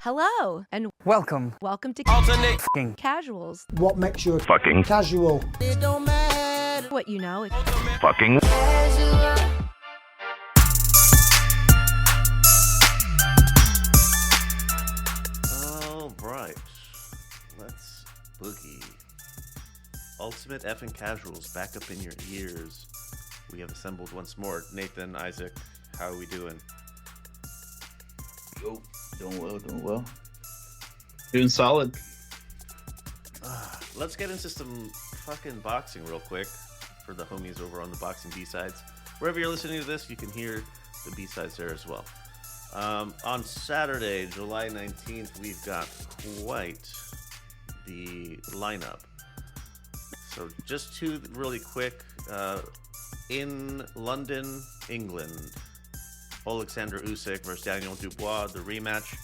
Hello, and Welcome. welcome to Alternate fucking Casuals. What makes you Fucking casual? It don't matter. What you know. fucking All right, let's boogie. Ultimate effing casuals back up in your ears. We have assembled once more. Nathan, Isaac, how are we doing? Yo, doing well. Doing solid. Let's get into some fucking boxing real quick for the homies over on the Boxing B-Sides. Wherever you're listening to this, you can hear the B-Sides there as well. On Saturday, July 19th, we've got quite the lineup. So just two really quick. In London, England, Alexander Usyk versus Daniel Dubois, the rematch.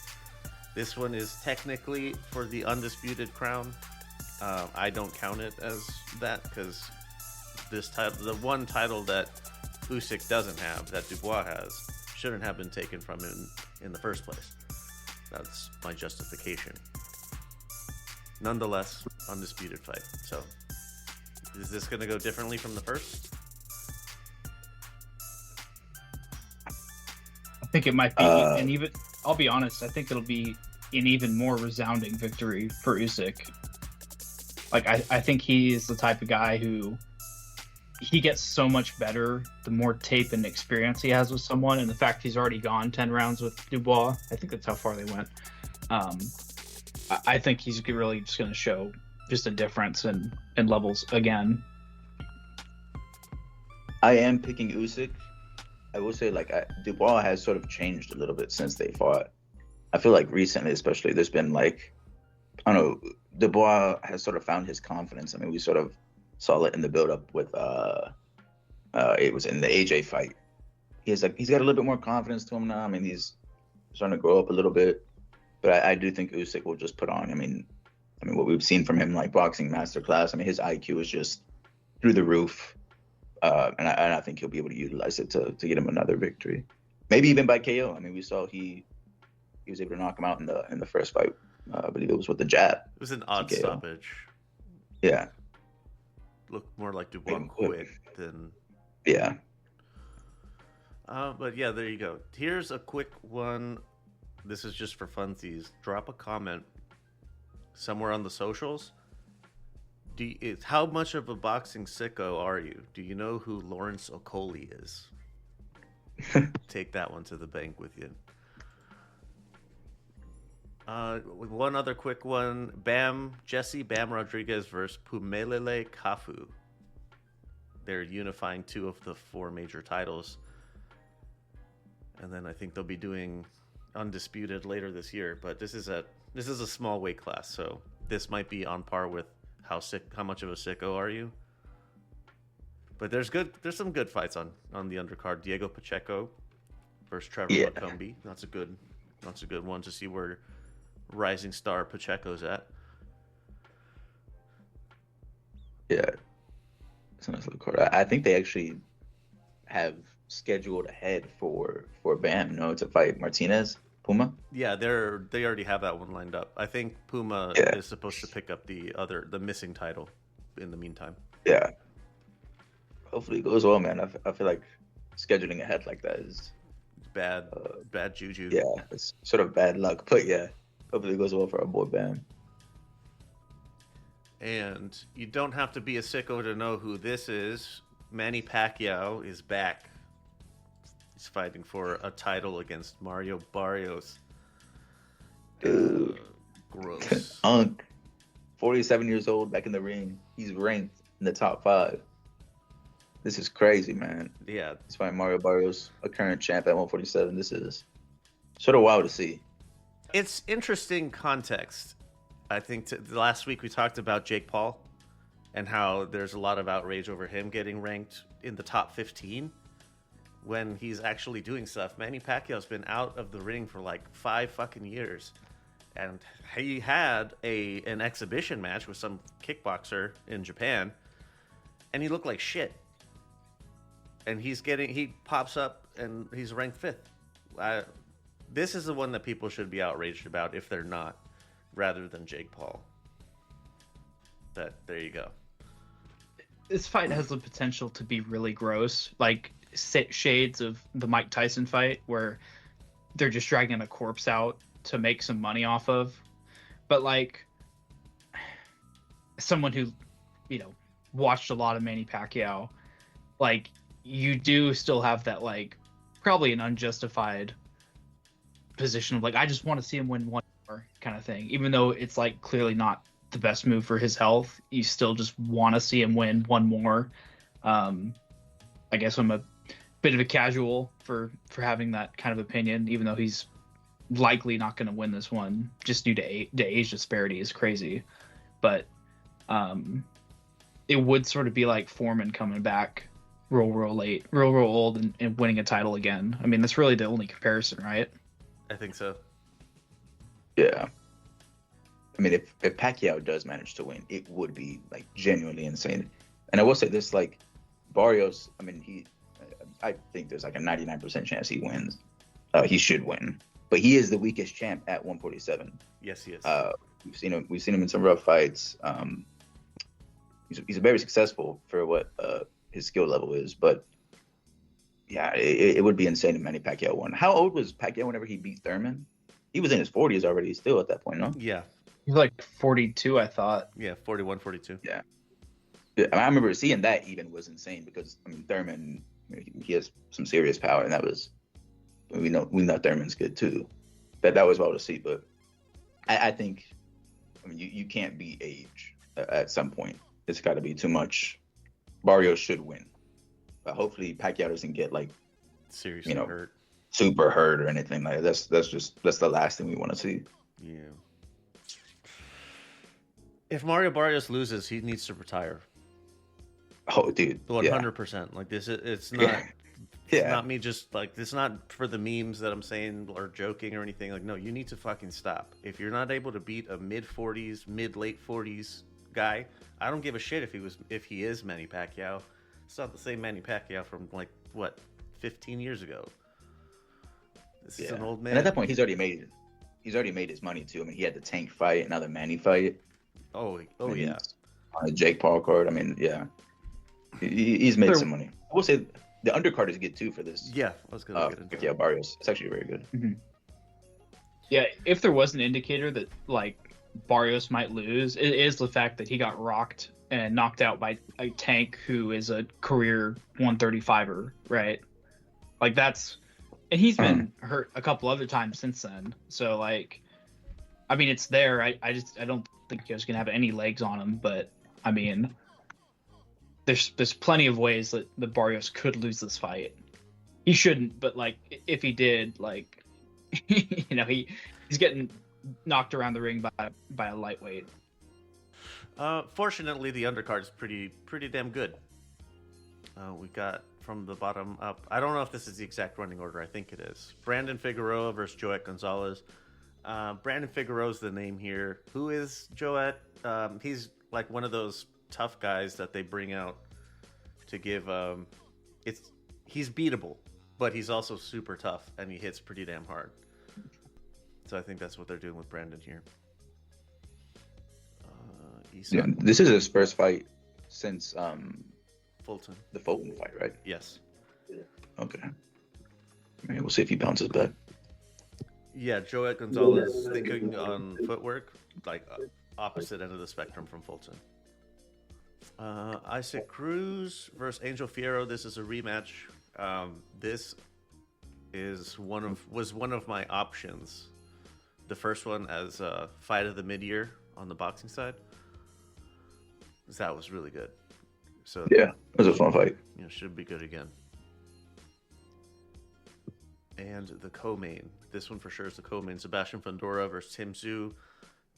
This one is technically for the undisputed crown. I don't count it as that because this title, the one title that Usyk doesn't have, that Dubois has, shouldn't have been taken from him in the first place. That's my justification. Nonetheless, undisputed fight. So, is this going to go differently from the first? I think it might be an even. I'll be honest. I think it'll be an even more resounding victory for Usyk. Like I think he is the type of guy who he gets so much better the more tape and experience he has with someone, and the fact he's already gone 10 rounds with Dubois. I think that's how far they went. I think he's really just going to show just a difference in levels again. I am picking Usyk. I will say, Dubois has sort of changed a little bit since they fought. I feel like recently, especially, there's been I don't know, Dubois has sort of found his confidence. I mean, we sort of saw it in the build-up with, it was in the AJ fight. He's got a little bit more confidence to him now. I mean, he's starting to grow up a little bit. But I do think Usyk will just put on. I mean, what we've seen from him, like boxing masterclass. I mean, his IQ is just through the roof. And I think he'll be able to utilize it to get him another victory, maybe even by KO. I mean, we saw he was able to knock him out in the first fight. I believe it was with the jab. It was an odd stoppage. Yeah, Looked more like Dubois quit than. Yeah. But yeah, there you go. Here's a quick one. This is just for funsies. Drop a comment somewhere on the socials. How much of a boxing sicko are you? Do you know who Lawrence Okoli is? Take that one to the bank with you. One other quick one. Jesse Bam Rodriguez versus Pumelele Kafu. They're unifying two of the four major titles. And then I think they'll be doing undisputed later this year. But this is a small weight class, so this might be on par with how much of a sicko are you? But there's some good fights on the undercard. Diego Pacheco versus Trevor Lacombe. That's a good one to see where rising star Pacheco's at. Yeah. It's a nice little card. I think they actually have scheduled ahead for Bam, to fight Martinez. Puma? Yeah, they already have that one lined up. I think Puma is supposed to pick up the missing title in the meantime. Yeah. Hopefully it goes well, man. I feel like scheduling ahead like that is bad juju. Yeah, it's sort of bad luck. But yeah, hopefully it goes well for our boy Bam. And you don't have to be a sicko to know who this is. Manny Pacquiao is back. He's fighting for a title against Mario Barrios. Dude. Gross. Unk. 47 years old, back in the ring. He's ranked in the top 5. This is crazy, man. Yeah. He's fighting Mario Barrios, a current champ at 147. This is sort of wild to see. It's interesting context. I think last week we talked about Jake Paul and how there's a lot of outrage over him getting ranked in the top 15. When he's actually doing stuff. Manny Pacquiao's been out of the ring for 5 fucking years. And he had an exhibition match with some kickboxer in Japan. And he looked like shit. And he pops up and he's ranked 5th. this is the one that people should be outraged about if they're not, rather than Jake Paul. There you go. This fight has the potential to be really gross, like shades of the Mike Tyson fight, where they're just dragging a corpse out to make some money off of. But like, someone who, watched a lot of Manny Pacquiao, like, you do still have that, like, probably an unjustified position of like, I just want to see him win one more kind of thing, even though it's like clearly not the best move for his health. You still just want to see him win one more. I guess I'm a bit of a casual for having that kind of opinion, even though he's likely not going to win this one just due to the age disparity is crazy. But it would sort of be like Foreman coming back real late, real old, and winning a title again. I mean, that's really the only comparison, right? I think so. Yeah. I mean, if Pacquiao does manage to win, it would be like genuinely insane. And I will say this, like, Barrios, I mean, I think there's like a 99% chance he wins. He should win, but he is the weakest champ at 147. Yes, he is. We've seen him in some rough fights. He's very successful for what his skill level is, but yeah, it would be insane if Manny Pacquiao won. How old was Pacquiao whenever he beat Thurman? He was in his 40s already, still at that point, no? Yeah. He's like 42, I thought. Yeah, 41, 42. Yeah. I remember seeing that even was insane because, I mean, Thurman, he has some serious power, and that was, we know Thurman's good too. That was well to see, but I think, I mean, you can't beat age at some point. It's got to be too much. Barrios should win. But hopefully Pacquiao doesn't get like seriously hurt, super hurt or anything like that. That's the last thing we want to see. Yeah. If Mario Barrios loses, he needs to retire. Oh, dude. 100%. Like this, it's not. Yeah. It's not me just like, it's not for the memes that I'm saying or joking or anything. Like, no, you need to fucking stop. If you're not able to beat a mid-40s, mid-late 40s guy, I don't give a shit if he is Manny Pacquiao. It's not the same Manny Pacquiao from like what 15 years ago. This is an old man. And at that point, he's already made his money too. I mean, he had the Tank fight, another Manny fight. Oh yeah. On the Jake Paul card. I mean, yeah, he's made some money. I will say the undercard is good too for this. Yeah, I was gonna get into Pacquiao Barrios. It's actually very good. Mm-hmm. Yeah, if there was an indicator that like Barrios might lose, it is the fact that he got rocked and knocked out by a Tank who is a career 135er, right? Like that's, and he's been hurt a couple other times since then. So like, I mean, it's there. I don't think he was gonna have any legs on him, but I mean, there's plenty of ways that the Barrios could lose this fight. He shouldn't, but like if he did, like he's getting knocked around the ring by a lightweight. Fortunately, the undercard is pretty damn good. We got from the bottom up. I don't know if this is the exact running order. I think it is. Brandon Figueroa versus Joet Gonzalez. Brandon Figueroa's the name here. Who is Joet? He's like one of those tough guys that they bring out to give. He's beatable, but he's also super tough and he hits pretty damn hard. So I think that's what they're doing with Brandon here. Yeah, this is his first fight since Fulton. The Fulton fight, right? Yes. Okay. Maybe we'll see if he bounces back. Yeah, Joet Gonzalez thinking on footwork, like opposite end of the spectrum from Fulton. Isaac Cruz versus Angel Fierro. This is a rematch. This is was one of my options. The first one as a fight of the mid-year on the boxing side. That was really good. So yeah, it was a fun fight. Should be good again. And the co-main. This one for sure is the co-main. Sebastian Fundora versus Tim Tszyu.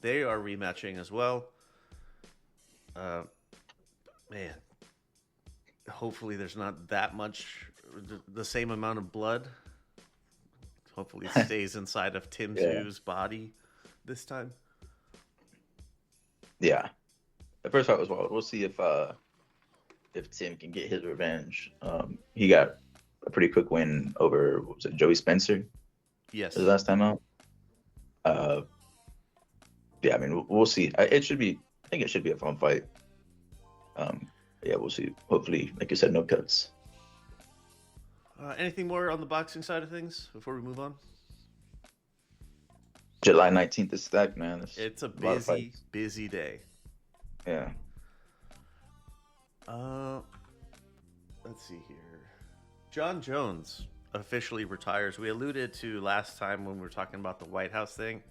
They are rematching as well. Man, hopefully there's not that much, the same amount of blood. Hopefully it stays inside of Tim Tszyu's body this time. Yeah. The first fight was wild. We'll see if Tim can get his revenge. He got a pretty quick win over, what was it, Joey Spencer? Yes. The last time out. Uh, yeah, I mean, we'll see. It should be. I think it should be a fun fight. Yeah, we'll see. Hopefully, like you said, no cuts. Anything more on the boxing side of things before we move on? July 19th is stacked, man. It's a lot of busy, fights. busy day. Yeah. Let's see here. Jon Jones officially retires. We alluded to last time when we were talking about the White House thing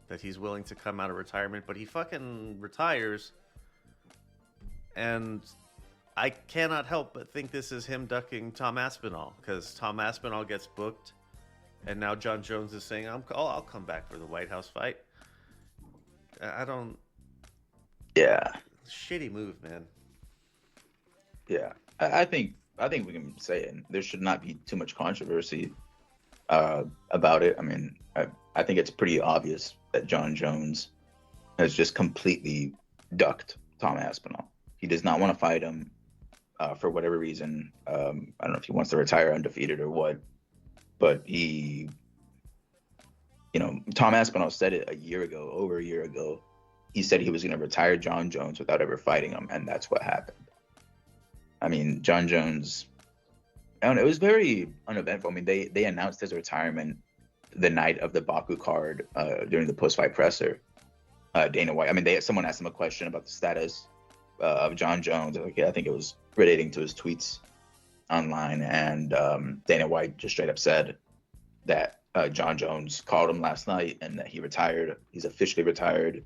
that he's willing to come out of retirement, but he fucking retires. And I cannot help but think this is him ducking Tom Aspinall, because Tom Aspinall gets booked, and now Jon Jones is saying, I'll come back for the White House fight. I don't... Yeah. Shitty move, man. Yeah. I think we can say it. There should not be too much controversy about it. I mean, I think it's pretty obvious that Jon Jones has just completely ducked Tom Aspinall. He does not want to fight him for whatever reason. I don't know if he wants to retire undefeated or what, but Tom Aspinall said it over a year ago. He said he was going to retire Jon Jones without ever fighting him, and that's what happened. I mean, Jon Jones, I don't know, it was very uneventful. I mean, they announced his retirement the night of the Baku card during the post-fight presser. Dana White, I mean, someone asked him a question about the status of Jon Jones. Okay, I think it was relating to his tweets online, and Dana White just straight up said that Jon Jones called him last night and that he retired. He's officially retired.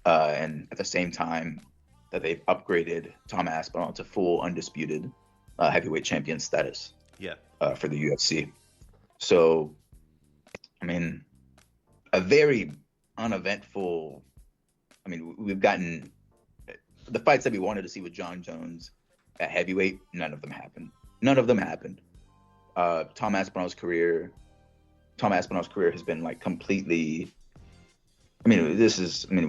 And at the same time that they've upgraded Tom Aspinall to full undisputed heavyweight champion status. Yeah. For the UFC. So, I mean, a very uneventful. I mean, we've gotten the fights that we wanted to see with Jon Jones at heavyweight. None of them happened. Tom Aspinall's career has been like completely. I mean,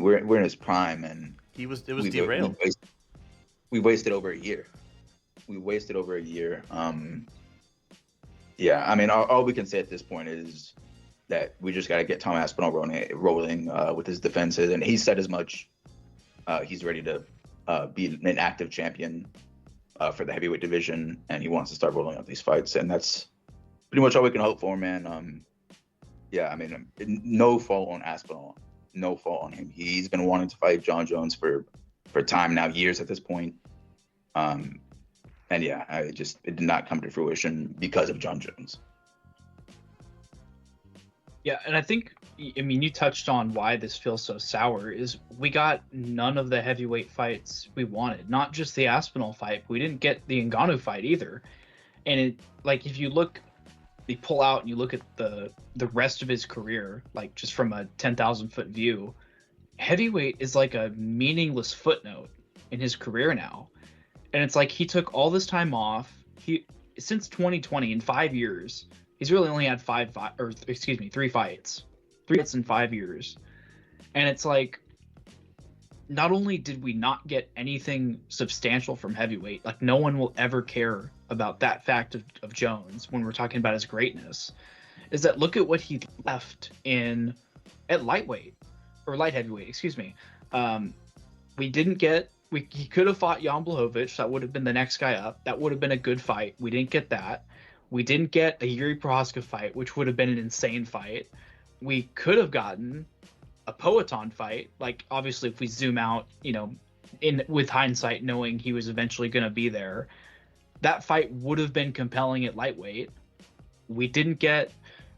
we're in his prime, and it was derailed. We wasted over a year. Yeah, I mean, all we can say at this point is that we just got to get Tom Aspinall rolling with his defenses, and he said as much. He's ready to be an active champion for the heavyweight division, and he wants to start rolling out these fights, and that's pretty much all we can hope for, man. Yeah, I mean, no fault on Aspinall. No fault on him. He's been wanting to fight Jon Jones for time now, years at this point. And yeah, it did not come to fruition because of Jon Jones. Yeah, and I think, I mean, you touched on why this feels so sour, is we got none of the heavyweight fights we wanted. Not just the Aspinall fight, we didn't get the Ngannou fight either. And it, like, if you pull out and you look at the rest of his career, like just from a 10,000 foot view, heavyweight is like a meaningless footnote in his career now. And it's like he took all this time off. Since 2020, in 5 years, he's really only had three fights. 3 fights in 5 years. And it's like, not only did we not get anything substantial from heavyweight, like no one will ever care about that fact of Jones when we're talking about his greatness, is that look at what he left at lightweight, or light heavyweight, excuse me. He could have fought Jan Blachowicz. That would have been the next guy up. That would have been a good fight. We didn't get that. We didn't get a Yuri Prohaska fight, which would have been an insane fight. We could have gotten a Poatan fight. Like, obviously, if we zoom out, with hindsight, knowing he was eventually going to be there, that fight would have been compelling at lightweight. We didn't get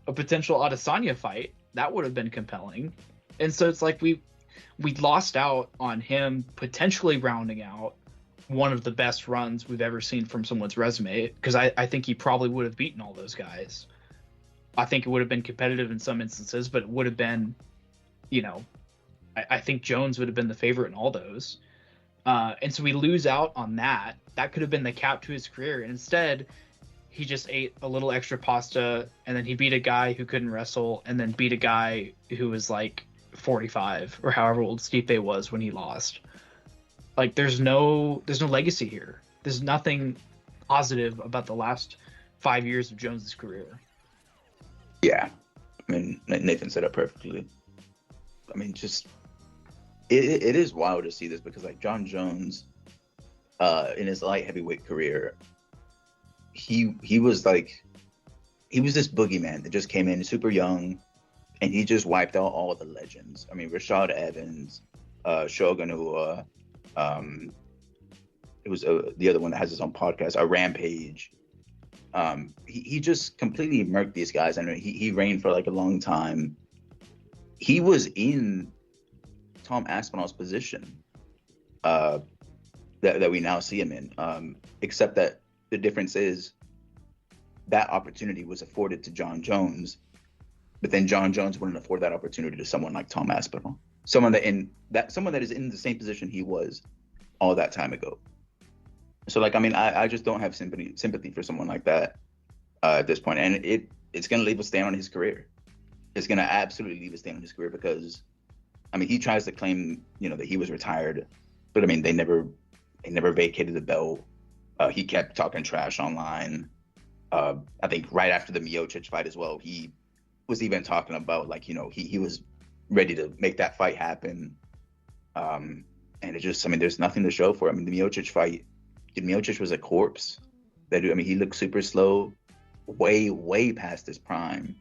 a potential Adesanya fight. That would have been compelling. And so it's like we lost out on him potentially rounding out one of the best runs we've ever seen from someone's resume, because I think he probably would have beaten all those guys. I think it would have been competitive in some instances, but it would have been, I think Jones would have been the favorite in all those. And so we lose out on that. That could have been the cap to his career. And instead, he just ate a little extra pasta, and then he beat a guy who couldn't wrestle, and then beat a guy who was like 45 or however old Stipe was when he lost. Like, there's no legacy here. There's nothing positive about the last 5 years of Jones's career. Yeah, I mean, Nathan said it perfectly. I mean, just it is wild to see this because like Jon Jones, in his light heavyweight career, he was this boogeyman that just came in super young, and he just wiped out all the legends. I mean, Rashad Evans, Shogun Rua, it was the other one that has his own podcast, Rampage. He just completely murked these guys. I mean, he reigned for like a long time. He was in Tom Aspinall's position that we now see him in, except that the difference is that opportunity was afforded to Jon Jones, but then Jon Jones wouldn't afford that opportunity to someone like Tom Aspinall, someone that is in the same position he was all that time ago. So like, I mean, I just don't have sympathy for someone like that at this point, and it's gonna leave a stain on his career. It's gonna absolutely leave a stain on his career because, I mean, he tries to claim, that he was retired, but I mean, they never vacated the belt. He kept talking trash online. I think right after the Miocic fight as well, he was even talking about like, he was ready to make that fight happen. And it just, I mean, there's nothing to show for it. I mean, the Miocic fight, Miocic was a corpse. I mean, he looked super slow, way past his prime.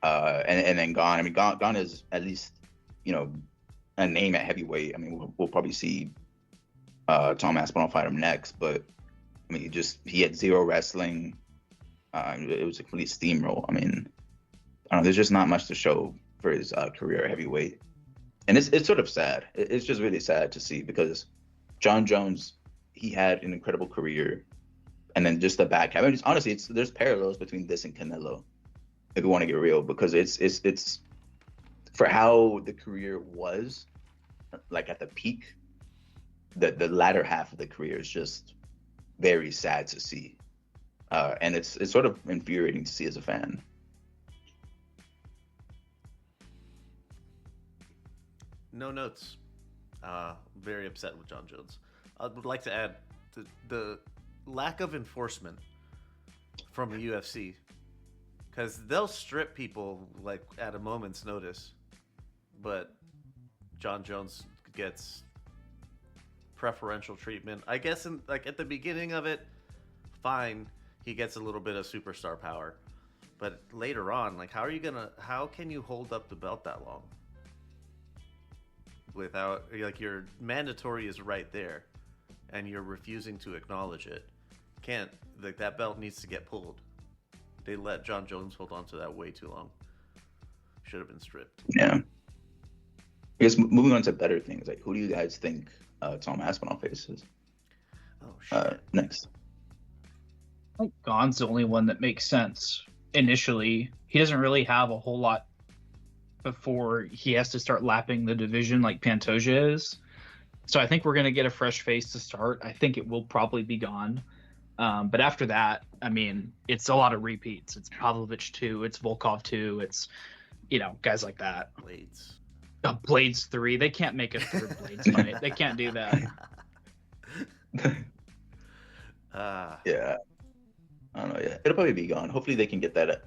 And then Gon. I mean, Gon is at least, a name at heavyweight. I mean, we'll probably see Tom Aspinall fight him next, but I mean, he had zero wrestling. It was a complete steamroll. I mean, I don't know. There's just not much to show for his career at heavyweight, and it's sort of sad. It's just really sad to see because Jon Jones, he had an incredible career, and then just the back. I mean, honestly, there's parallels between this and Canelo, if you want to get real, because it's for how the career was, like at the peak. The latter half of the career is just very sad to see, and it's sort of infuriating to see as a fan. No notes. Very upset with Jon Jones. I would like to add the lack of enforcement from the UFC, because they'll strip people like at a moment's notice, but Jon Jones gets preferential treatment. I guess at the beginning of it, fine, he gets a little bit of superstar power, but later on, like, how can you hold up the belt that long without, like, your mandatory is right there and you're refusing to acknowledge it? Can't, like, that belt needs to get pulled. They let Jon Jones hold on to that way too long. Should have been stripped. Yeah. I guess moving on to better things, like, who do you guys think Tom Aspinall faces? Oh shit. Next. I think Gon's the only one that makes sense. Initially, he doesn't really have a whole lot before he has to start lapping the division like Pantoja is. So I think we're going to get a fresh face to start. I think it will probably be Gon. But after that, I mean, it's a lot of repeats. It's Pavlovich 2, it's Volkov 2, it's, guys like that. Blades. Blades 3. They can't make a third Blades fight. They can't do that. Yeah. I don't know. Yeah, it'll probably be Gon. Hopefully they can get that.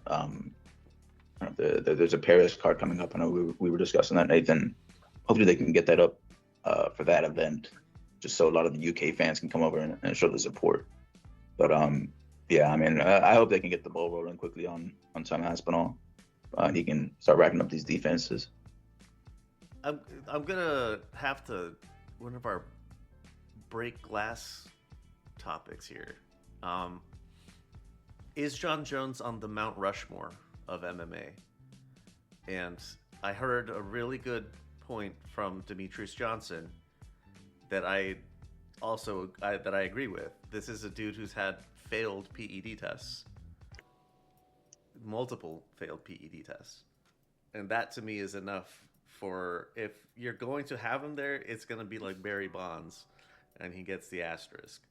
There's a Paris card coming up. I know we were discussing that, Nathan. Hopefully they can get that up for that event, just so a lot of the UK fans can come over and show the support. But yeah, I mean, I hope they can get the ball rolling quickly on Tom Aspinall. He can start racking up these defenses. I'm gonna have to, one of our break glass topics here. Is Jon Jones on the Mount Rushmore of MMA? And I heard a really good point from Demetrius Johnson that I agree with. This is a dude who's had failed PED tests, multiple failed PED tests, and that to me is enough. For if you're going to have him there, it's going to be like Barry Bonds, and he gets the asterisk.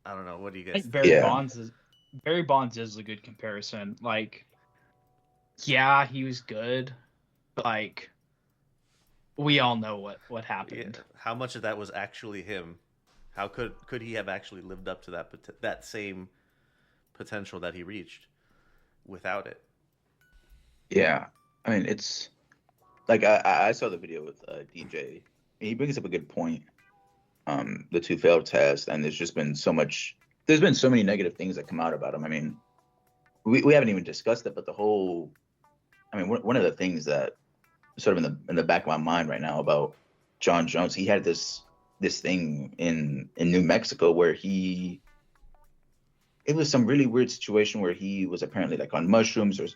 I don't know. What do you guys think? Barry Bonds is a good comparison. Like, yeah, he was good, but like, we all know what happened. Yeah. How much of that was actually him? How could he have actually lived up to that same potential that he reached without it? Yeah, I mean, it's like I saw the video with DJ. He brings up a good point. The two failed tests, and there's just been so much. There's been so many negative things that come out about him. I mean, we haven't even discussed it, but the whole. I mean, one of the things that sort of in the back of my mind right now about Jon Jones, he had this thing in New Mexico where it was some really weird situation where he was apparently like on mushrooms or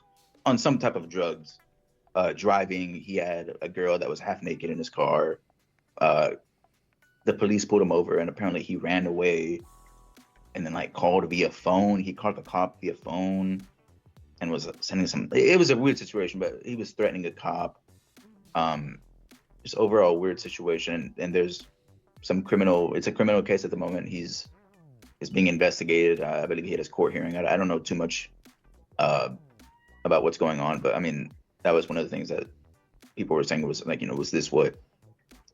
on some type of drugs, driving. He had a girl that was half naked in his car. Uh, the police pulled him over, and apparently he ran away, and then like called via phone. He called the cop via phone and was sending some. It was a weird situation, but he was threatening a cop. Just overall weird situation, and there's some criminal. It's a criminal case at the moment. He's being investigated. I believe he had his court hearing. I don't know too much about what's going on, but I mean, that was one of the things that people were saying was like, was this what,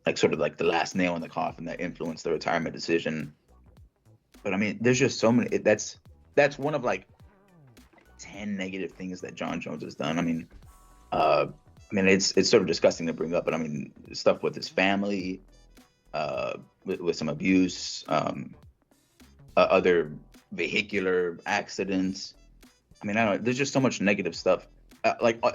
like, sort of like the last nail in the coffin that influenced the retirement decision? But I mean, there's just so many. That's one of like 10 negative things that Jon Jones has done. I mean, it's sort of disgusting to bring up, but I mean, stuff with his family, with some abuse, other vehicular accidents. I mean, I don't know. There's just so much negative stuff.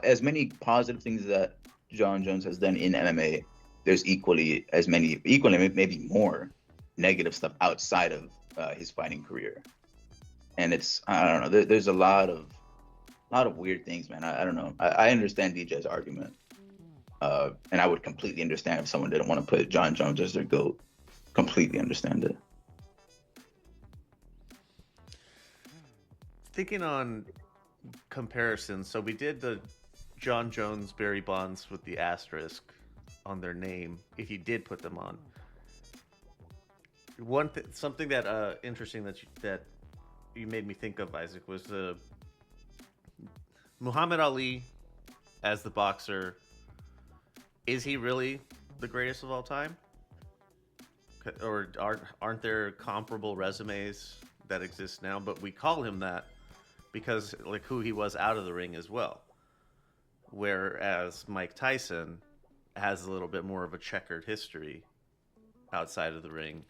As many positive things that Jon Jones has done in MMA, there's equally maybe more negative stuff outside of his fighting career. And I don't know. There's a lot of weird things, man. I don't know. I understand DJ's argument, and I would completely understand if someone didn't want to put Jon Jones as their GOAT. Completely understand it. Thinking on comparisons, so we did the Jon Jones, Barry Bonds with the asterisk on their name if you did put them on. Something that interesting that you made me think of, Isaac, was the Muhammad Ali as the boxer. Is he really the greatest of all time? Or aren't there comparable resumes that exist now? But we call him that because like who he was out of the ring as well. Whereas Mike Tyson has a little bit more of a checkered history outside of the ring.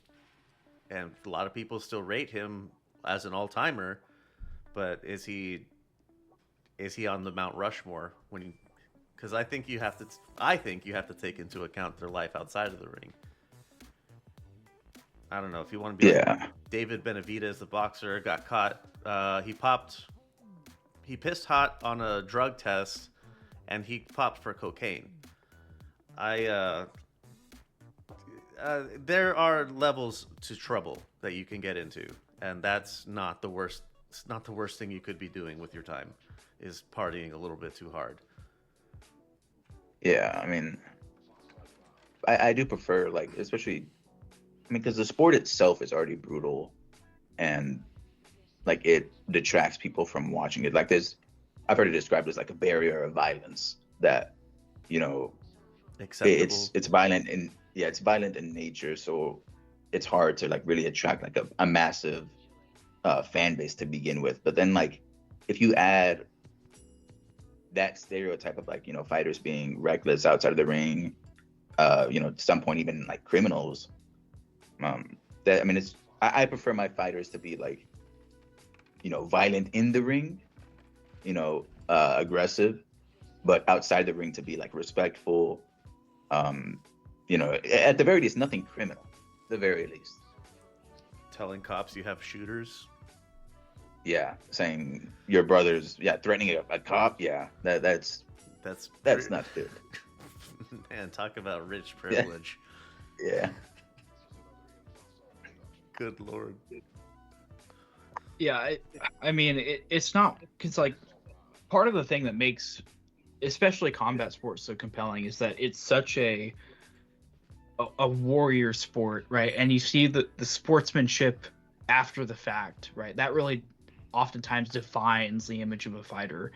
And a lot of people still rate him as an all-timer, but is he on the Mount Rushmore because I think you have to take into account their life outside of the ring. I don't know if you want to be like David Benavidez, the boxer, got caught. He pissed hot on a drug test, and he popped for cocaine. There are levels to trouble that you can get into, and that's not the worst. It's not the worst thing you could be doing with your time, is partying a little bit too hard. Yeah, I mean, I do prefer, like, especially, I mean, because the sport itself is already brutal, and like it detracts people from watching it. Like I've heard it described as like a barrier of violence that, acceptable. It's violent it's violent in nature, so it's hard to like really attract like a massive fan base to begin with. But then like if you add that stereotype of like fighters being reckless outside of the ring, at some point even like criminals, that I mean I prefer my fighters to be like violent in the ring, aggressive, but outside the ring to be like respectful, at the very least nothing criminal, the very least. Telling cops you have shooters. Yeah, saying your brother's threatening a cop. Yeah, that's not good. Man, talk about rich privilege. Yeah. Good Lord. Yeah, I mean, it's not, because like part of the thing that makes especially combat sports so compelling is that it's such a warrior sport, right? And you see the sportsmanship after the fact, right? That really oftentimes defines the image of a fighter.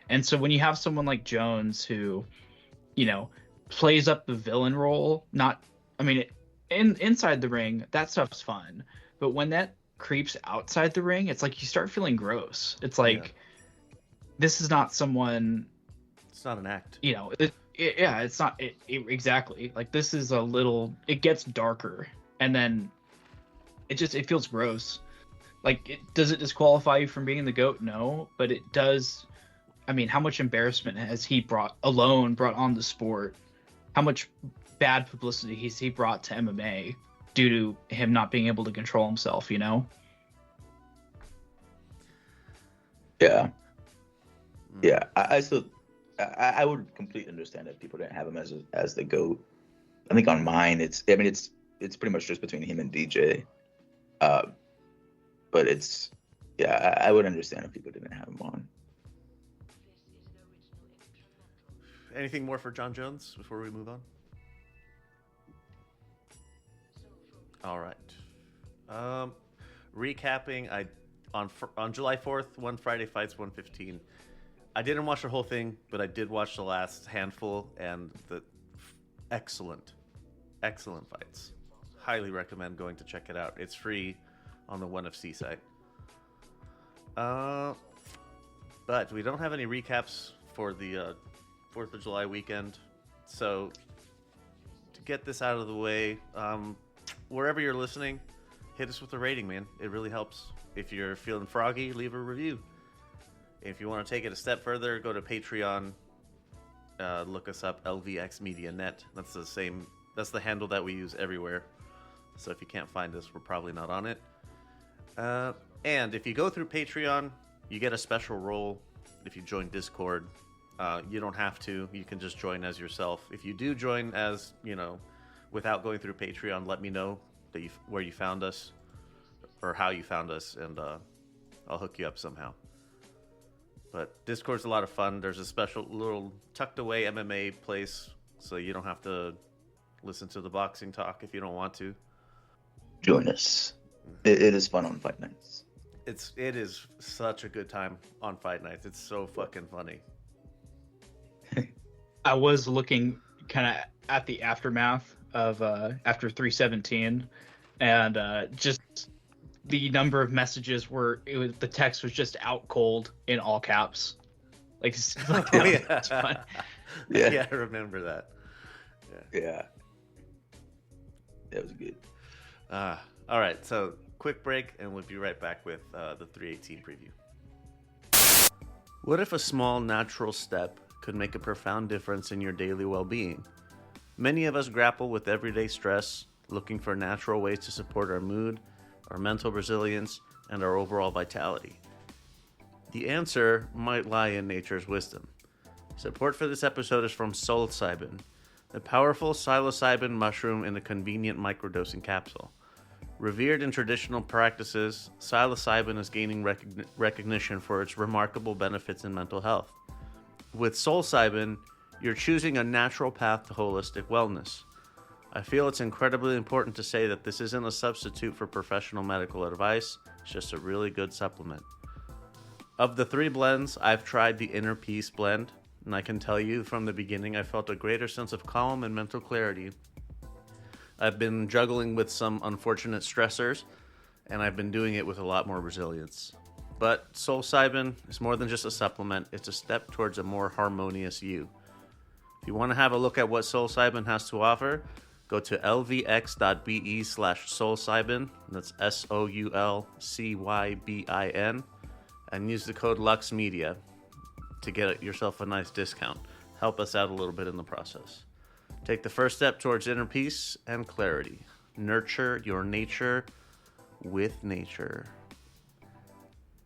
And so when you have someone like Jones who, plays up the villain role, inside the ring, that stuff's fun. But when that creeps outside the ring, it's like you start feeling gross. It's like, this is not someone It's not an act. You know, yeah, it's not exactly. Like, this is a little, it gets darker, and then it feels gross. Like, does it disqualify you from being the GOAT? No, but it does. I mean, how much embarrassment has he brought on the sport? How much bad publicity has he brought to MMA due to him not being able to control himself, you know? Yeah. Yeah. I still, I would completely understand if people didn't have him as the GOAT. I think on mine, it's pretty much just between him and DJ. But it's, yeah, I would understand if people didn't have him on. Anything more for Jon Jones before we move on? All right. Recapping, on July 4th, one Friday Fights 115. I didn't watch the whole thing, but I did watch the last handful, and the excellent fights. Highly recommend going to check it out. It's free on the ONE FC site. But we don't have any recaps for the 4th of July weekend. So to get this out of the way, wherever you're listening, hit us with a rating, man. It really helps. If you're feeling froggy, leave a review. If you want to take it a step further, go to Patreon. Look us up, LVX Media Net. That's the handle that we use everywhere. So if you can't find us, we're probably not on it. And if you go through Patreon, you get a special role. If you join Discord, you don't have to. You can just join as yourself. If you do join as, without going through Patreon, let me know where you found us or how you found us, and I'll hook you up somehow. But Discord's a lot of fun. There's a special little tucked away MMA place, so you don't have to listen to the boxing talk if you don't want to. Join us. It is fun on fight nights. It is such a good time on fight nights. It's so fucking funny. I was looking kind of at the aftermath of after 317, and just the number of messages the text was just out cold in all caps. Like it's fun. Yeah, I remember that. Yeah. That was good. All right, so quick break, and we'll be right back with the 318 preview. What if a small natural step could make a profound difference in your daily well-being? Many of us grapple with everyday stress, looking for natural ways to support our mood, our mental resilience, and our overall vitality. The answer might lie in nature's wisdom. Support for this episode is from psilocybin, a powerful psilocybin mushroom in a convenient microdosing capsule. Revered in traditional practices, psilocybin is gaining recognition for its remarkable benefits in mental health. With psilocybin, you're choosing a natural path to holistic wellness. I feel it's incredibly important to say that this isn't a substitute for professional medical advice, it's just a really good supplement. Of the 3 blends, I've tried the Inner Peace blend, and I can tell you from the beginning I felt a greater sense of calm and mental clarity. I've been juggling with some unfortunate stressors, and I've been doing it with a lot more resilience. But psilocybin is more than just a supplement, it's a step towards a more harmonious you. If you want to have a look at what psilocybin has to offer, go to lvx.be/psilocybin, that's SOULCYBIN, and use the code LuxMedia to get yourself a nice discount. Help us out a little bit in the process. Take the first step towards inner peace and clarity. Nurture your nature with nature.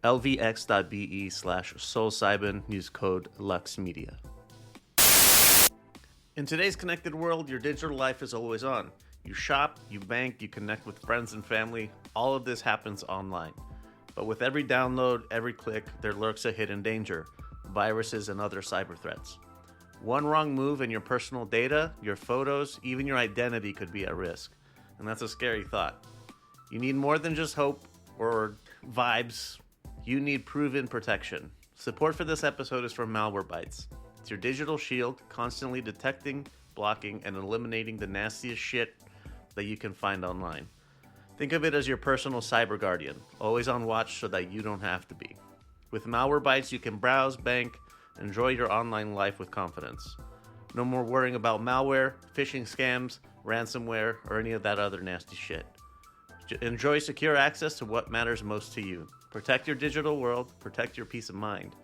lvx.be/psilocybin, use code LuxMedia. In today's connected world, your digital life is always on. You shop, you bank, you connect with friends and family. All of this happens online. But with every download, every click, there lurks a hidden danger: viruses and other cyber threats. One wrong move and your personal data, your photos, even your identity could be at risk. And that's a scary thought. You need more than just hope or vibes. You need proven protection. Support for this episode is from Malwarebytes. It's your digital shield, constantly detecting, blocking, and eliminating the nastiest shit that you can find online. Think of it as your personal cyber guardian, always on watch so that you don't have to be. With Malwarebytes, you can browse, bank, Enjoy your online life with confidence. No more worrying about malware, phishing scams, ransomware, or any of that other nasty shit. Enjoy secure access to what matters most to you. Protect your digital world, protect your peace of mind.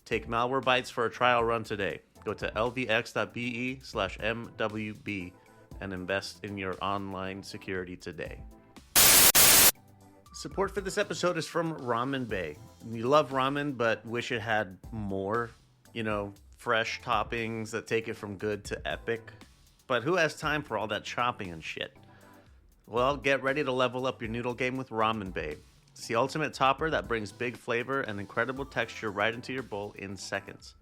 Take Malwarebytes for a trial run today. Go to lvx.be/mwb and invest in your online security today. Support for this episode is from Ramen Bay. You love ramen, but wish it had more, fresh toppings that take it from good to epic. But who has time for all that chopping and shit? Well, get ready to level up your noodle game with Ramen Bay. It's the ultimate topper that brings big flavor and incredible texture right into your bowl in seconds.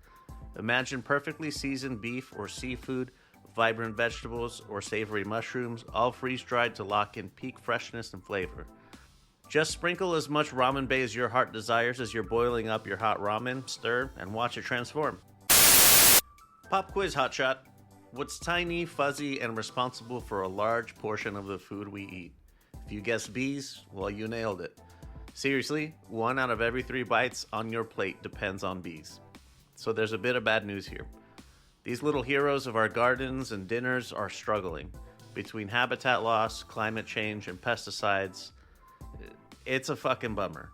Imagine perfectly seasoned beef or seafood, vibrant vegetables, or savory mushrooms, all freeze-dried to lock in peak freshness and flavor. Just sprinkle as much Ramen Bay as your heart desires as you're boiling up your hot ramen, stir, and watch it transform. Pop quiz hotshot. What's tiny, fuzzy, and responsible for a large portion of the food we eat? If you guessed bees, well, you nailed it. Seriously, 1 out of every 3 bites on your plate depends on bees. So there's a bit of bad news here. These little heroes of our gardens and dinners are struggling. Between habitat loss, climate change, and pesticides, it's a fucking bummer.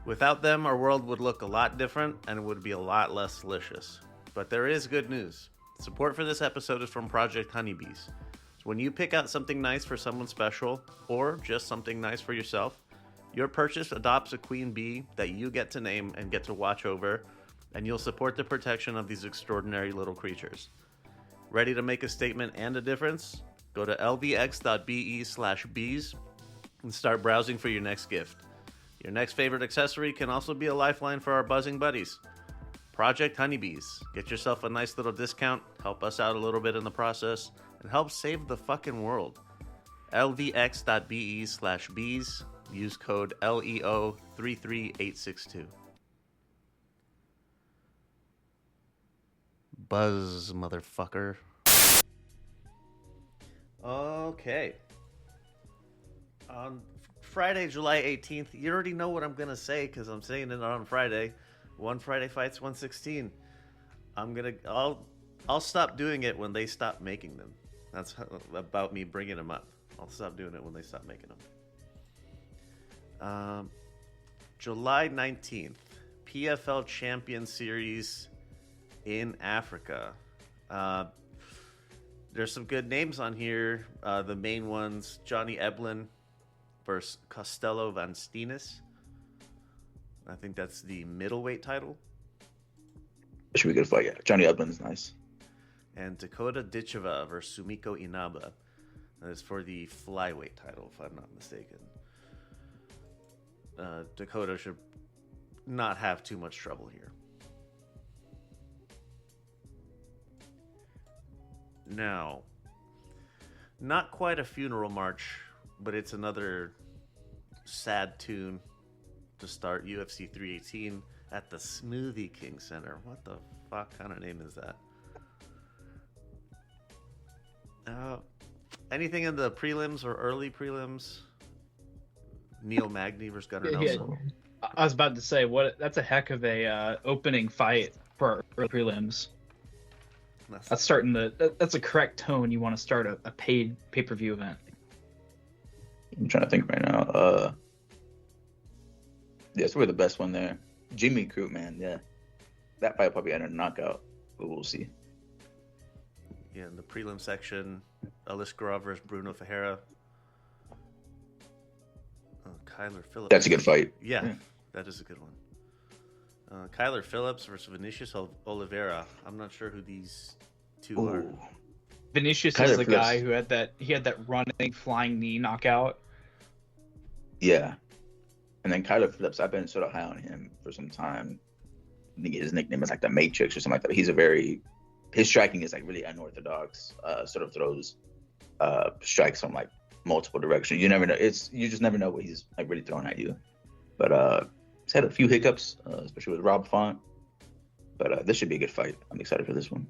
Without them, our world would look a lot different and it would be a lot less delicious. But there is good news. Support for this episode is from Project Honeybees. So when you pick out something nice for someone special, or just something nice for yourself, your purchase adopts a queen bee that you get to name and get to watch over, and you'll support the protection of these extraordinary little creatures. Ready to make a statement and a difference? Go to lvx.be/bees and start browsing for your next gift. Your next favorite accessory can also be a lifeline for our buzzing buddies. Project Honeybees. Get yourself a nice little discount, help us out a little bit in the process, and help save the fucking world. lvx.be/bees. Use code LEO33862. Buzz, motherfucker. Okay. On Friday, July 18th, you already know what I'm going to say because I'm saying it on Friday. One Friday Fights 116. I'll stop doing it when they stop making them. That's about me bringing them up. I'll stop doing it when they stop making them. July 19th, PFL Champion Series in Africa. There's some good names on here. The main ones, Johnny Eblin versus Costello Van Steenis. I think that's the middleweight title. It should be a good fight, yeah. Johnny Eblin's nice. And Dakota Ditcheva versus Sumiko Inaba. That is for the flyweight title, if I'm not mistaken. Dakota should not have too much trouble here. Now, not quite a funeral march, but it's another sad tune to start UFC 318 at the Smoothie King Center. What the fuck kind of name is that? Anything in the prelims or early prelims? Neil Magny versus Gunnar Nelson. I was about to say, that's a heck of a opening fight for early prelims. That's a correct tone. You want to start a paid pay-per-view event. I'm trying to think right now. Yeah, it's probably the best one there. Jimmy Crute, man, yeah. That fight probably ended a knockout, but we'll see. Yeah, in the prelim section, Alice Grove versus Bruno Ferreira. Kyler Phillips. That's a good fight. Yeah, that is a good one. Kyler Phillips versus Vinicius Oliveira. I'm not sure who these two are. Vinicius Kyler is the Phillips. guy who had that running flying knee knockout. Yeah. And then Kyler Phillips, I've been sort of high on him for some time. I think his nickname is like the Matrix or something like that. His striking is like really unorthodox. Sort of throws strikes from like multiple directions. You never know. You just never know what he's like really throwing at you. But he's had a few hiccups, especially with Rob Font. But this should be a good fight. I'm excited for this one.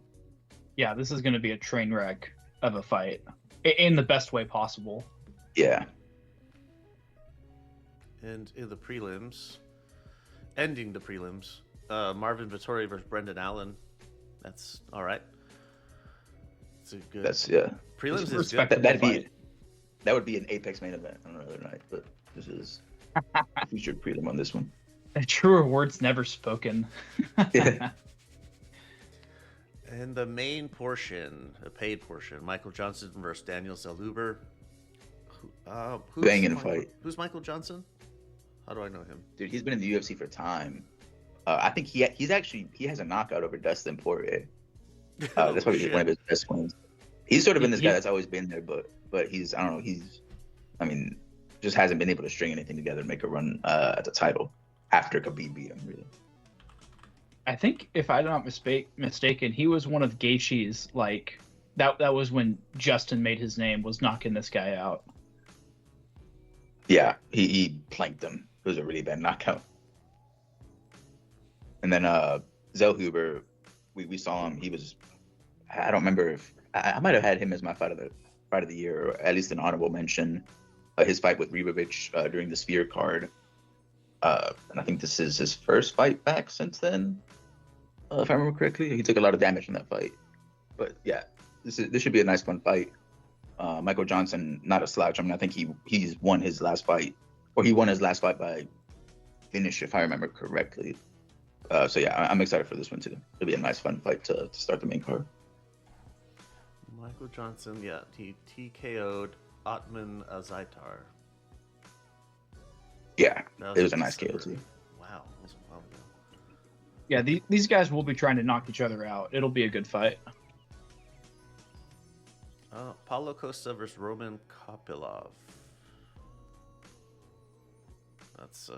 Yeah, this is going to be a train wreck of a fight in the best way possible. Yeah. And in the prelims, ending the prelims, Marvin Vettori versus Brendan Allen. That's all right. It's a good. That's yeah. Prelims is good. Respectable That would be an Apex main event on another night, but this is a featured prelim on this one. Truer words never spoken. Yeah. And the main portion, the paid portion, Michael Johnson versus Daniel Zellhuber. Banging fight. Who's Michael Johnson? How do I know him? Dude, he's been in the UFC for time. I think he has a knockout over Dustin Poirier. That's probably one of his best wins. He's sort of been this guy that's always been there, but he's just hasn't been able to string anything together and make a run at the title after Khabib beat him. Really. I think if I'm not mistaken, he was one of Gaethje's like that was when Justin made his name, was knocking this guy out. Yeah, he planked him. It was a really bad knockout. And then Zellhuber, we saw him. He was, I don't remember if I might have had him as my fight of the year, or at least an honorable mention. His fight with Ribovic during the Sphere card, and I think this is his first fight back since then, if I remember correctly. He took a lot of damage in that fight, but yeah, this should be a nice fun fight. Michael Johnson, not a slouch. I mean, I think he's won his last fight, or he won his last fight by finish, if I remember correctly. So yeah, I'm excited for this one too. It'll be a nice fun fight to start the main card. Michael Johnson, yeah, he TKO'd Otman Azaitar. Yeah, it was a nice KO too. Wow, that was a while ago. Yeah, these guys will be trying to knock each other out. It'll be a good fight. Paulo Costa versus Roman Kopylov. That's I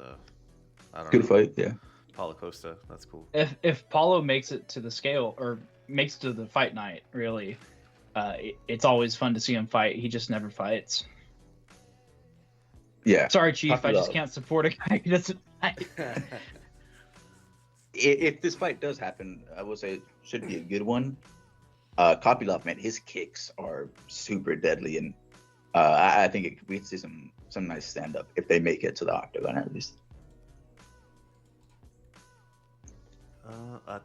don't know. Good fight, yeah. Paulo Costa, that's cool. If Paulo makes it to the scale or makes it to the fight night, really, it's always fun to see him fight. He just never fights. Yeah. Sorry, Chief, Kopylov. I just can't support a guy who doesn't fight. If this fight does happen, I will say it should be a good one. Kopylov, man, his kicks are super deadly, and I think we could see some nice stand up if they make it to the octagon at least.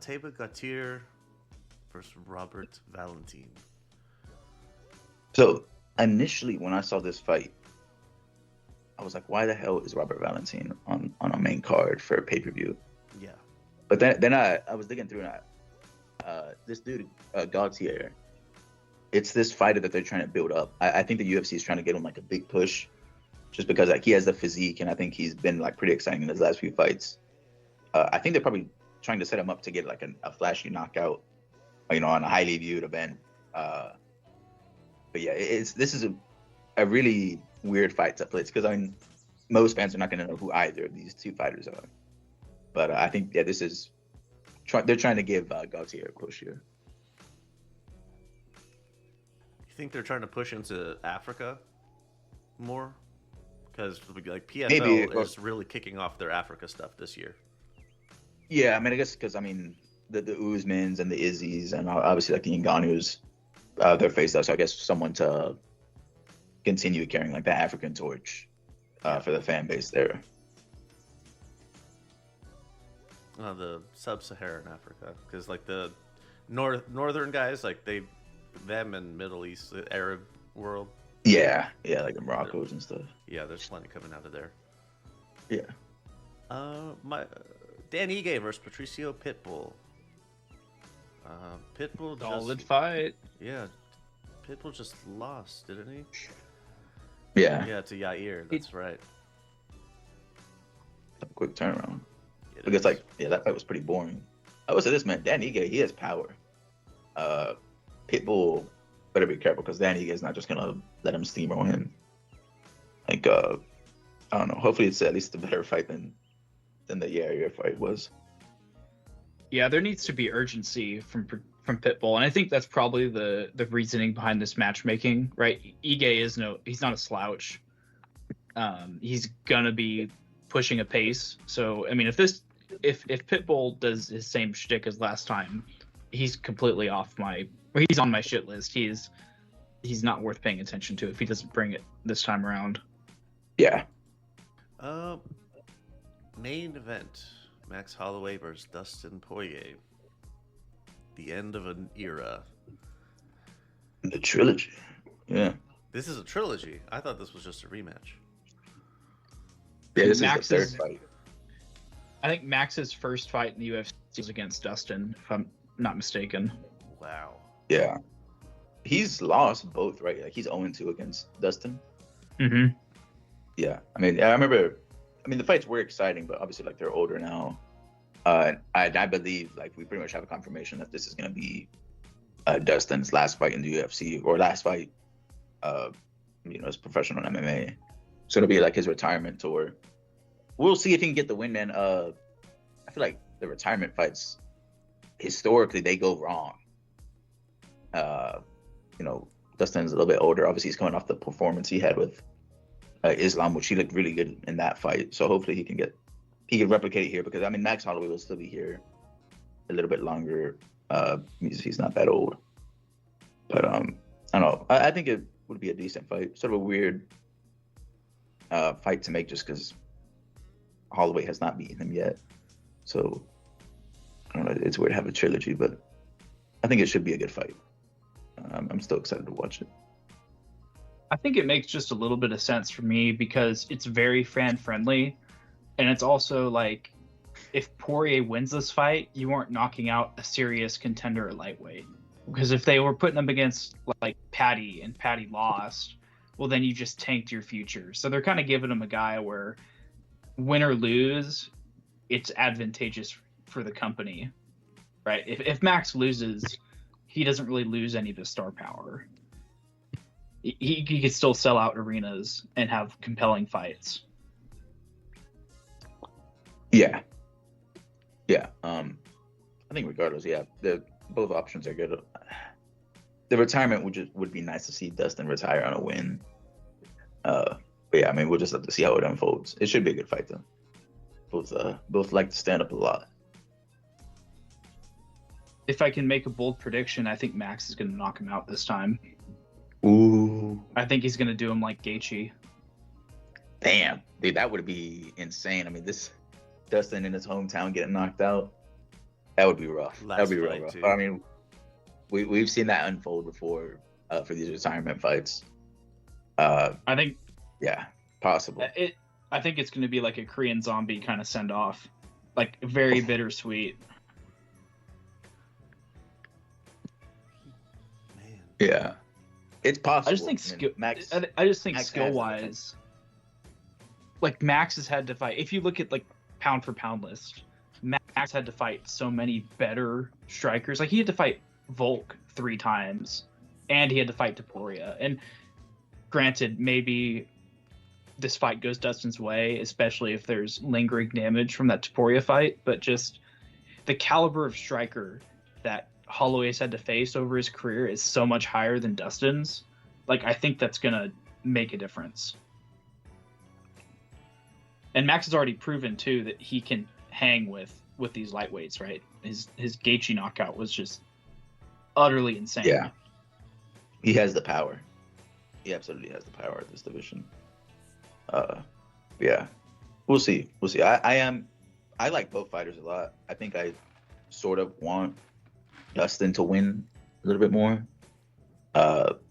Teba Gautier versus Robert Valentin. So initially, when I saw this fight, I was like, "Why the hell is Robert Valentin on a main card for a pay-per-view?" Yeah. But then I was digging through, and this dude Gautier, it's this fighter that they're trying to build up. I think the UFC is trying to give him like a big push, just because like he has the physique, and I think he's been like pretty exciting in his last few fights. I think they're probably trying to set him up to get like a flashy knockout, on a highly viewed event. But yeah, this is a really weird fight to place, because most fans are not going to know who either of these two fighters are. But I think this is they're trying to give Gautier a push here. You think they're trying to push into Africa more? Because like PFL Maybe, is really kicking off their Africa stuff this year. Yeah, I mean, I guess because the Usmans and the Izzies and obviously like the Ngannous, they're faced up. So I guess someone to continue carrying like the African torch for the fan base there. The sub-Saharan Africa, because like the northern guys, like them and Middle East, the Arab world. Yeah, like the Moroccos and stuff. Yeah, there's plenty coming out of there. Yeah. Dan Ige versus Patricio Pitbull. Pitbull Solid fight. Yeah, Pitbull just lost, didn't he? Yeah. Yeah, to Yair. That's right. A quick turnaround. Because that fight was pretty boring. I would say this, man, Dan Ige, he has power. Pitbull better be careful, because Dan Ige is not just gonna let him steamroll him. Like I don't know. Hopefully it's at least a better fight than the Yair fight was. Yeah, there needs to be urgency from Pitbull, and I think that's probably the reasoning behind this matchmaking, right? Ige he's not a slouch. He's gonna be pushing a pace. So I mean, if Pitbull does his same shtick as last time, he's completely he's on my shit list. He's not worth paying attention to if he doesn't bring it this time around. Yeah. Main event: Max Holloway versus Dustin Poirier. The end of an era. The trilogy. Yeah. This is a trilogy. I thought this was just a rematch. Yeah, this is the third fight. I think Max's first fight in the UFC was against Dustin, if I'm not mistaken. Wow. Yeah. He's lost both, right? Like he's 0-2 against Dustin. Mm-hmm. Yeah. I mean, I remember. I mean, the fights were exciting, but obviously, like they're older now. I believe, like, we pretty much have a confirmation that this is going to be Dustin's last fight in the UFC or last fight, as professional MMA. So it'll be like his retirement tour. We'll see if he can get the win, man. I feel like the retirement fights, historically, they go wrong. Dustin's a little bit older. Obviously, he's coming off the performance he had with Islam, which he looked really good in that fight. So hopefully he can replicate it here, because I mean Max Holloway will still be here a little bit longer. He's not that old, but I don't know. I think it would be a decent fight. Sort of a weird fight to make just because Holloway has not beaten him yet. So I don't know. It's weird to have a trilogy, but I think it should be a good fight. I'm still excited to watch it. I think it makes just a little bit of sense for me because it's very fan friendly, and it's also like if Poirier wins this fight, you aren't knocking out a serious contender at lightweight. Because if they were putting him against like Patty and Patty lost, well then you just tanked your future. So they're kind of giving him a guy where win or lose, it's advantageous for the company, right? If Max loses, he doesn't really lose any of his star power. He could still sell out arenas and have compelling fights. Yeah. I think regardless, both options are good. The retirement would be nice to see Dustin retire on a win. But yeah, I mean, we'll just have to see how it unfolds. It should be a good fight though. Both like to stand up a lot. If I can make a bold prediction, I think Max is going to knock him out this time. Ooh. I think he's going to do him like Gaethje. Damn, dude, that would be insane. I mean, this Dustin in his hometown getting knocked out, that would be rough. That would be real rough. But, I mean, we've seen that unfold before for these retirement fights. I think. Yeah, possible. I think it's going to be like a Korean Zombie kind of send off, like very bittersweet. Man. Yeah, it's possible. I just think skill wise, like Max has had to fight. If you look at like pound for pound list, Max had to fight so many better strikers. Like he had to fight Volk 3 times, and he had to fight Topuria. And granted, maybe this fight goes Dustin's way, especially if there's lingering damage from that Topuria fight. But just the caliber of striker that Holloway's had to face over his career is so much higher than Dustin's. Like, I think that's gonna make a difference. And Max has already proven too that he can hang with these lightweights, right? His Gaethje knockout was just utterly insane. Yeah, he has the power. He absolutely has the power at this division. Yeah, we'll see. I like both fighters a lot. I think I sort of want Dustin to win a little bit more. But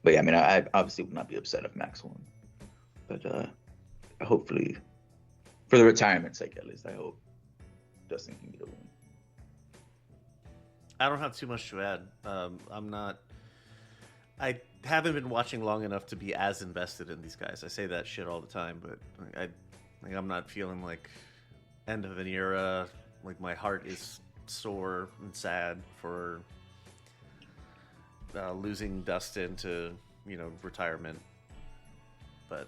yeah, I mean, I obviously would not be upset if Max won. But hopefully, for the retirement's sake at least, I hope Dustin can get a win. I don't have too much to add. I haven't been watching long enough to be as invested in these guys. I say that shit all the time, but I'm not feeling like end of an era. Like my heart is sore and sad for losing Dustin to retirement. But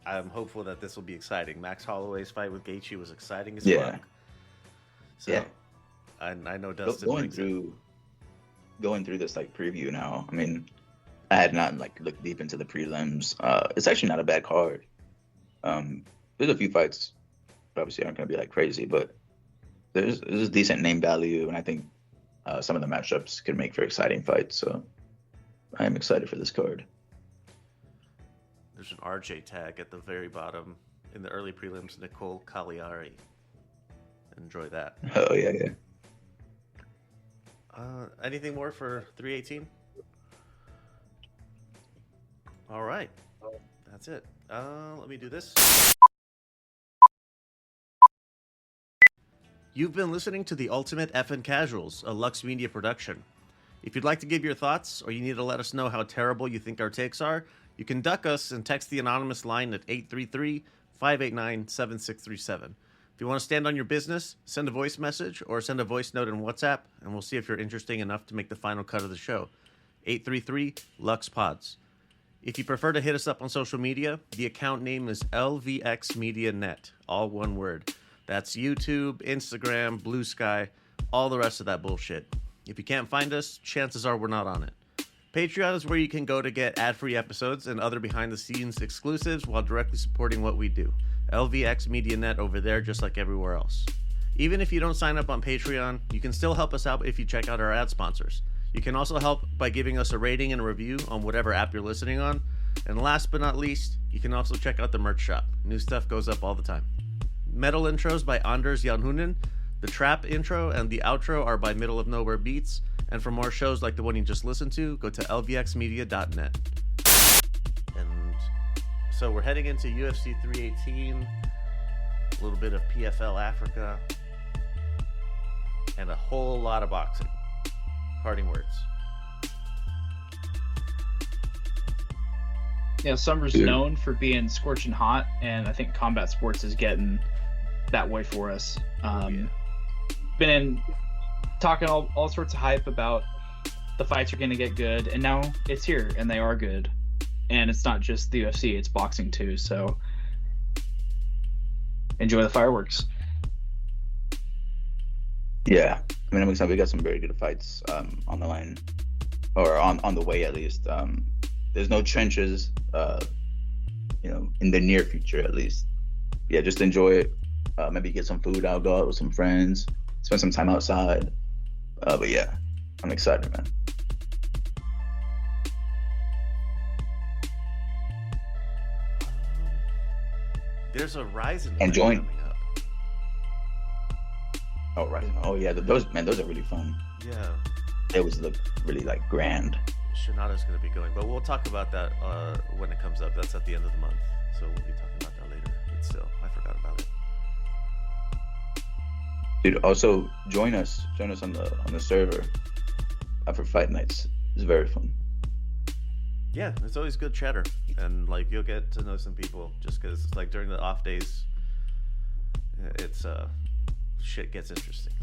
I'm hopeful that this will be exciting. Max Holloway's fight with Gaethje was exciting as fuck. So yeah. I know Dustin going through this like preview now. I mean, I had not like looked deep into the prelims. It's actually not a bad card. There's a few fights obviously aren't going to be like crazy, but there's decent name value, and I think some of the matchups could make for exciting fights. So I am excited for this card. There's an RJ tag at the very bottom in the early prelims. Nicole Cagliari. Enjoy that. Oh yeah, yeah. Anything more for 318? All right. That's it. Let me do this. You've been listening to The Ultimate Effin' Casuals, a Lux Media production. If you'd like to give your thoughts, or you need to let us know how terrible you think our takes are, you can duck us and text the anonymous line at 833-589-7637. If you want to stand on your business, send a voice message or send a voice note in WhatsApp, and we'll see if you're interesting enough to make the final cut of the show. 833-LUX-PODS. If you prefer to hit us up on social media, the account name is LVX Media Net, all one word. That's YouTube, Instagram, Blue Sky, all the rest of that bullshit. If you can't find us, chances are we're not on it. Patreon is where you can go to get ad-free episodes and other behind-the-scenes exclusives while directly supporting what we do. LVX Media Net over there, just like everywhere else. Even if you don't sign up on Patreon, you can still help us out if you check out our ad sponsors. You can also help by giving us a rating and a review on whatever app you're listening on. And last but not least, you can also check out the merch shop. New stuff goes up all the time. Metal intros by Anders Janhunen. The trap intro and the outro are by Middle of Nowhere Beats. And for more shows like the one you just listened to, go to lvxmedia.net. And so we're heading into UFC 318, a little bit of PFL Africa, and a whole lot of boxing. Parting words. Yeah, summer's known for being scorching hot, and I think combat sports is getting that way for us. Been talking all sorts of hype about the fights are going to get good, and now it's here, and they are good. And it's not just the UFC, it's boxing too, so enjoy the fireworks. Yeah, I mean, I'm excited. We got some very good fights on the line, or on the way at least. There's no trenches, in the near future at least. Yeah, just enjoy it. Maybe get some food out, go out with some friends, spend some time outside. But yeah, I'm excited, man. There's a Ryzen and join. Coming up. Oh, Ryzen. Oh yeah, those are really fun. Yeah. They always look really like grand. Shinada's going to be going, but we'll talk about that when it comes up. That's at the end of the month, so we'll be talking about that later. But still, I forgot about it. Dude, also join us on the server for fight nights. It's very fun. Yeah, it's always good chatter, and like you'll get to know some people just because like during the off days, it's shit gets interesting.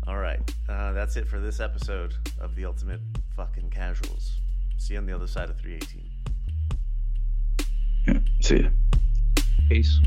All right, that's it for this episode of The Ultimate Fucking Casuals. See you on the other side of 318. Yeah, see ya. Peace.